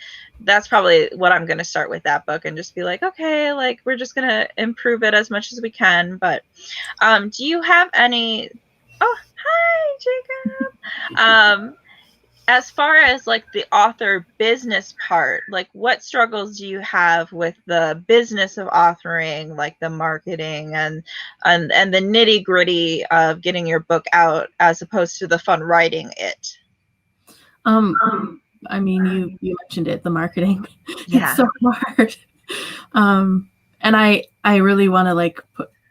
that's probably what I'm going to start with that book, and just be like, okay, like we're just going to improve it as much as we can. But do you have any? Oh, hi, Jacob. As far as like the author business part, like what struggles do you have with the business of authoring, like the marketing and the nitty gritty of getting your book out, as opposed to the fun writing it? I mean, you mentioned it, the marketing. Yeah. It's so hard. And I really want to like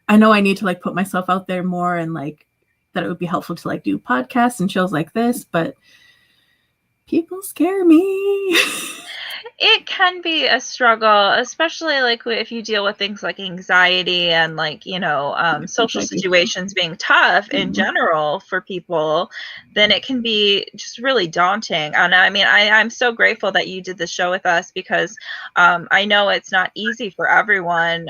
I know I need to like put myself out there more, and like that it would be helpful to like do podcasts and shows like this, but people scare me. It can be a struggle, especially like if you deal with things like anxiety and like, social situations being tough in general for people, then it can be just really daunting. And I mean, I'm so grateful that you did the show with us, because I know it's not easy for everyone.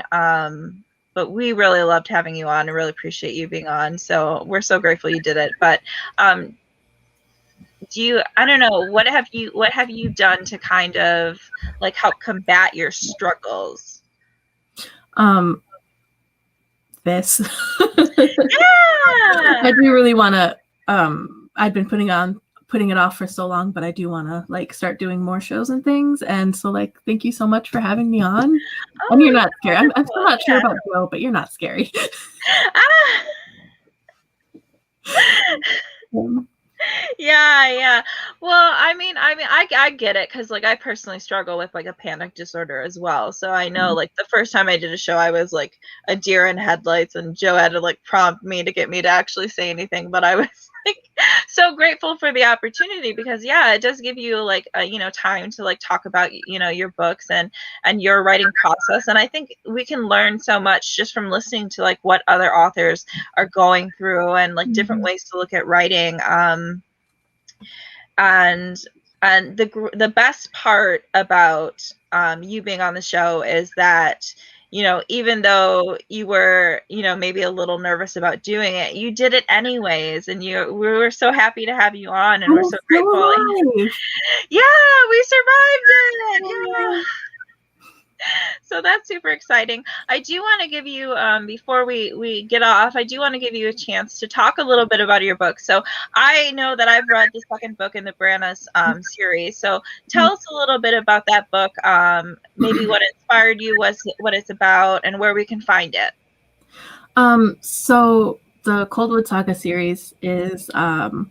But we really loved having you on, and really appreciate you being on. So we're so grateful you did it. But I don't know, what have you done to kind of like help combat your struggles? This. Yeah. I do really want to, I've been putting on putting it off for so long, but I do want to like start doing more shows and things. And so like, thank you so much for having me on. And you're not scary. I'm still not sure about Joe, but you're not scary. Yeah. Well, I get it, because like I personally struggle with like a panic disorder as well. So I know like the first time I did a show, I was like a deer in headlights, and Joe had to like prompt me to get me to actually say anything. But I was like so grateful for the opportunity, because it does give you like time to like talk about your books and your writing process. And I think we can learn so much just from listening to like what other authors are going through, and like different ways to look at writing. And the best part about you being on the show is that even though you were maybe a little nervous about doing it, you did it anyways, and we were so happy to have you on, and we're so grateful. Yeah, we survived it. Yeah. So that's super exciting. I do want to give you, before we get off, I do want to give you a chance to talk a little bit about your book. So I know that I've read the second book in the Branna's series. So tell us a little bit about that book, maybe what inspired you, what it's about, and where we can find it. So the Coldwood Saga series is kind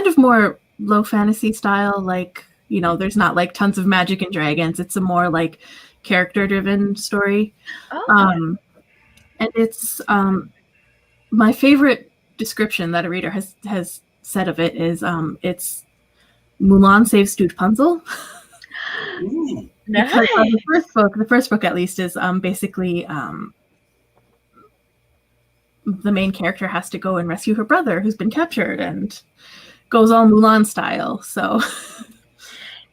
of more low fantasy style, like there's not like tons of magic and dragons. It's a more like character-driven story. And it's my favorite description that a reader has said of it is it's Mulan saves Rapunzel. Nice. Because the first book at least is basically the main character has to go and rescue her brother who's been captured, and goes all Mulan style. So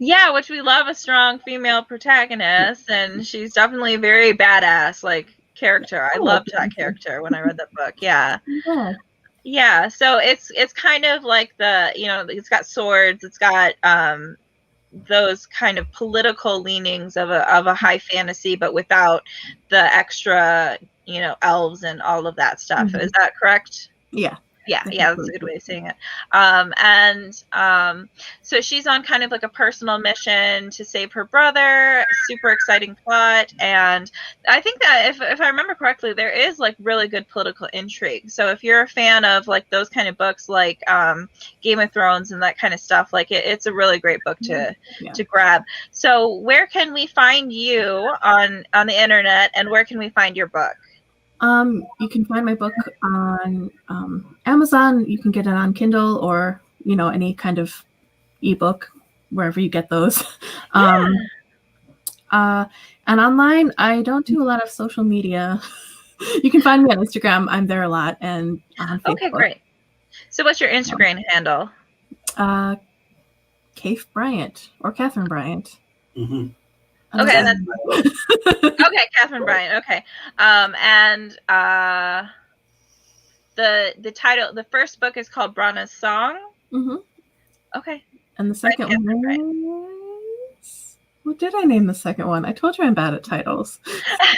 yeah, which we love, a strong female protagonist, and she's definitely a very badass like character. I loved that character when I read that book. Yeah. So it's kind of like it's got swords, it's got those kind of political leanings of a high fantasy, but without the extra elves and all of that stuff. Is that correct? Yeah, that's a good way of saying it. So she's on kind of like a personal mission to save her brother. Super exciting plot, and I think that if I remember correctly, there is like really good political intrigue. So if you're a fan of like those kind of books, like Game of Thrones and that kind of stuff, like it's a really great book to grab. So where can we find you on the internet, and where can we find your book? You can find my book on Amazon. You can get it on Kindle or, any kind of ebook, wherever you get those. And online, I don't do a lot of social media. You can find me on Instagram. I'm there a lot, and on Facebook. Okay, great. So what's your Instagram handle? Kath Bryant or Katherine Bryant. Mm-hmm. Okay, okay, Katherine Bryant. Okay, and the title, the first book is called Branna's Song. Mm-hmm. Okay, and the second one is, what did I name the second one? I told you I'm bad at titles.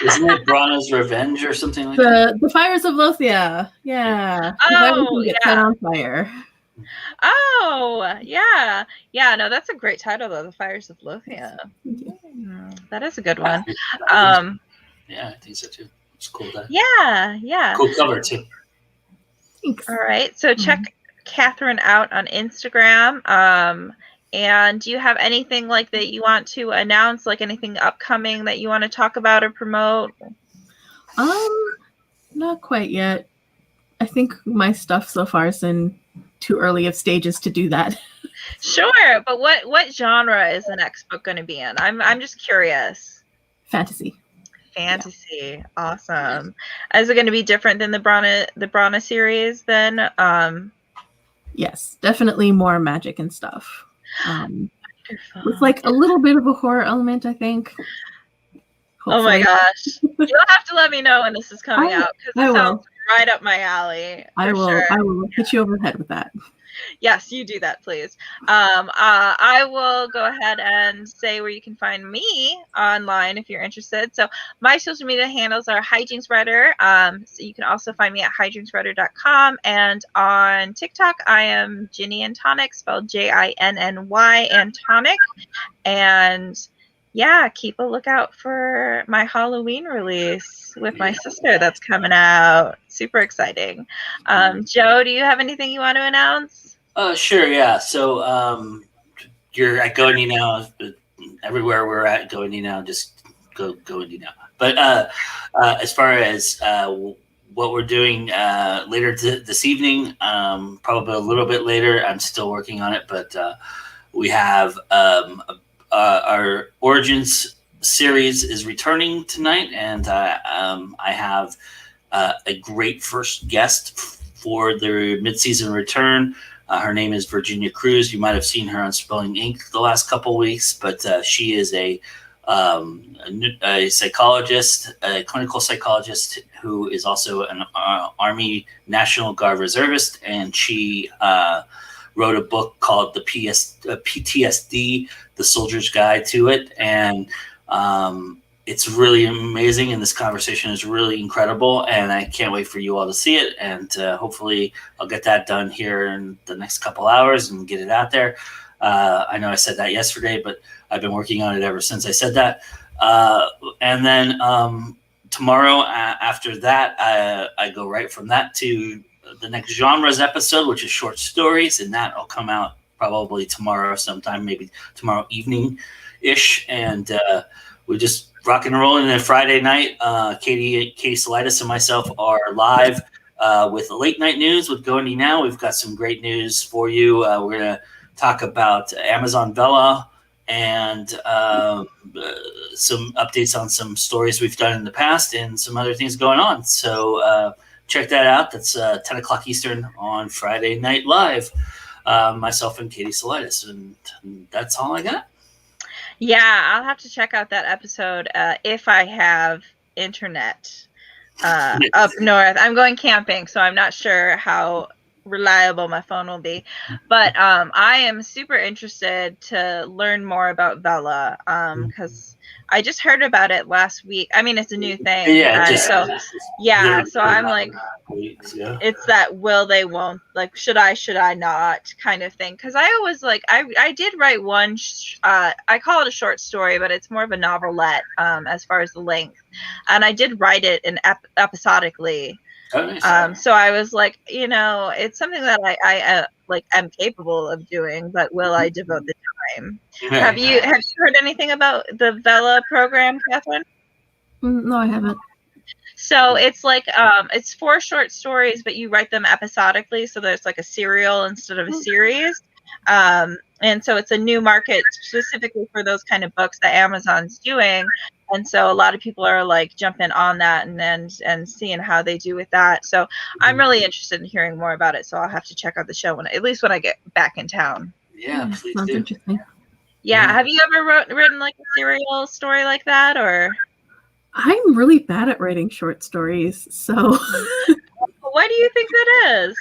Isn't it Branna's Revenge or something like that? The Fires of Lothian. Yeah. Set on fire. Oh, yeah. No, that's a great title though, The Fires of Lothian. That is a good one. Yeah, I think so too. It's cool. Yeah. Cool cover too. Thanks. All right, so check Katherine out on Instagram. And do you have anything like that you want to announce, like anything upcoming that you want to talk about or promote? Not quite yet. I think my stuff so far is in too early of stages to do that. Sure, but what genre is the next book going to be in? I'm just curious. Fantasy. Yeah. Awesome. Is it going to be different than the Branna series then? Yes, definitely more magic and stuff. With like a little bit of a horror element, I think. Hopefully. Oh my gosh. You'll have to let me know when this is coming out, because it sounds right up my alley. I will hit you over the head with that. Yes, you do that, please. I will go ahead and say where you can find me online if you're interested. So my social media handles are HygienSpreader. So you can also find me at hygienspreader.com. And on TikTok, I am Ginny and Tonic, spelled Jinny and Tonic. And yeah, keep a lookout for my Halloween release with my sister that's coming out. Super exciting. Joe, do you have anything you want to announce? Sure, yeah. So you're at Go Indie Now. Everywhere we're at Go Indie Now, just go Indie Now. But as far as what we're doing later this evening, probably a little bit later, I'm still working on it, but we have our Origins series is returning tonight, and I have a great first guest for the mid-season return. Her name is Virginia Cruz. You might have seen her on Spelling Inc. the last couple weeks, but she is a psychologist, a clinical psychologist who is also an Army National Guard reservist, and she wrote a book called the PTSD, The Soldier's Guide to It, and it's really amazing, and this conversation is really incredible, and I can't wait for you all to see it, and hopefully I'll get that done here in the next couple hours and get it out there. I know I said that yesterday, but I've been working on it ever since I said that. And then tomorrow after that, I go right from that to the next genres episode, which is short stories, and that will come out probably tomorrow sometime, maybe tomorrow evening-ish, and we just rock and roll. And then Friday night, Katie Salidas and myself are live with the late night news with Go Indie Now. We've got some great news for you. We're going to talk about Amazon Vella and some updates on some stories we've done in the past and some other things going on. So check that out. That's 10 o'clock Eastern on Friday Night Live. Myself and Katie Salidas. And that's all I got. Yeah, I'll have to check out that episode if I have internet up north. I'm going camping, so I'm not sure how reliable my phone will be. But I am super interested to learn more about Vella because I just heard about it last week. I mean, it's a new thing. Yeah, so I'm like, it's that will they won't, like should I not kind of thing, because I always like I did write one I call it a short story, but it's more of a novelette as far as the length, and I did write it in episodically. So I was like, it's something that I like am capable of doing, but will I devote the time? Okay. Have you heard anything about the Vella program, Catherine? No, I haven't. So it's like it's 4 short stories, but you write them episodically, so there's like a serial instead of a series. And so it's a new market specifically for those kind of books that Amazon's doing. And so a lot of people are like jumping on that and seeing how they do with that. So I'm really interested in hearing more about it. So I'll have to check out the show at least when I get back in town. Yeah, please sounds do. Interesting. Yeah. Have you ever written like a serial story like that, or? I'm really bad at writing short stories, so. Why do you think that is?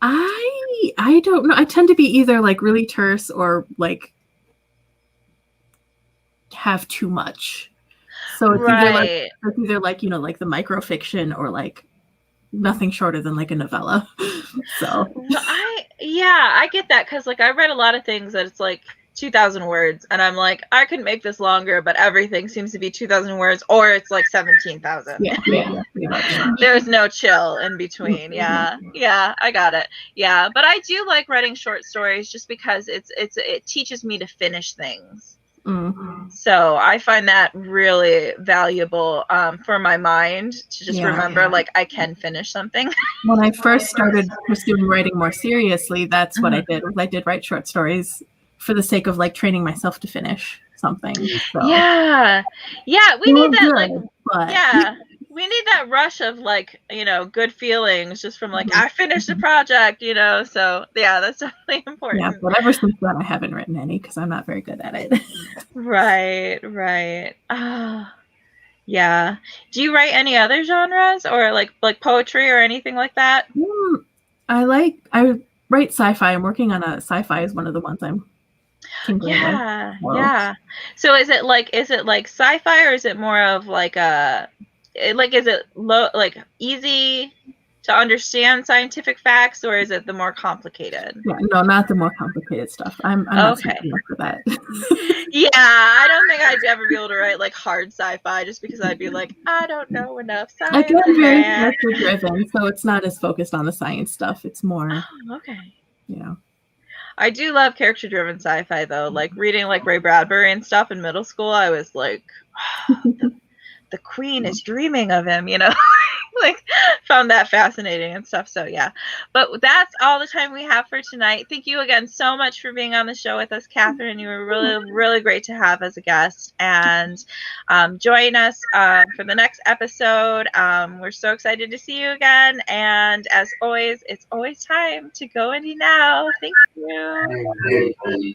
I don't know. I tend to be either like really terse or like have too much. So it's either like like the microfiction or like nothing shorter than like a novella. So I get that, because like I read a lot of things that it's like 2,000 words, and I'm like, I could make this longer, but everything seems to be 2,000 words, or it's like 17,000. Yeah, pretty much. There's no chill in between. Yeah, I got it. Yeah, but I do like writing short stories just because it teaches me to finish things. Mm-hmm. So I find that really valuable for my mind to just remember like I can finish something. When I first started pursuing writing more seriously, that's what I did. I did write short stories for the sake of like training myself to finish something. So. Yeah, we need that. But... we need that rush of like good feelings just from like I finished the project. So yeah, that's definitely important. Yeah, but ever since then I haven't written any because I'm not very good at it. Right. Yeah. Do you write any other genres or like poetry or anything like that? write sci-fi. I'm working on a sci-fi is one of the ones I'm tinkering with. Yeah. So is it like sci-fi, or is it more of like is it easy to understand scientific facts, or is it the more complicated? Yeah, no, not the more complicated stuff. I'm not Okay. smart enough for that. Yeah, I don't think I'd ever be able to write like hard sci-fi, just because I'd be like, I don't know enough science. I do very character driven, so it's not as focused on the science stuff. It's more okay. I do love character driven sci-fi though. Like reading like Ray Bradbury and stuff in middle school, I was like, the queen is dreaming of him, like found that fascinating and stuff. So yeah, but that's all the time we have for tonight. Thank you again so much for being on the show with us, Katherine. You were really great to have as a guest, and join us for the next episode. We're so excited to see you again, and as always, it's always time to go indie now. Thank you.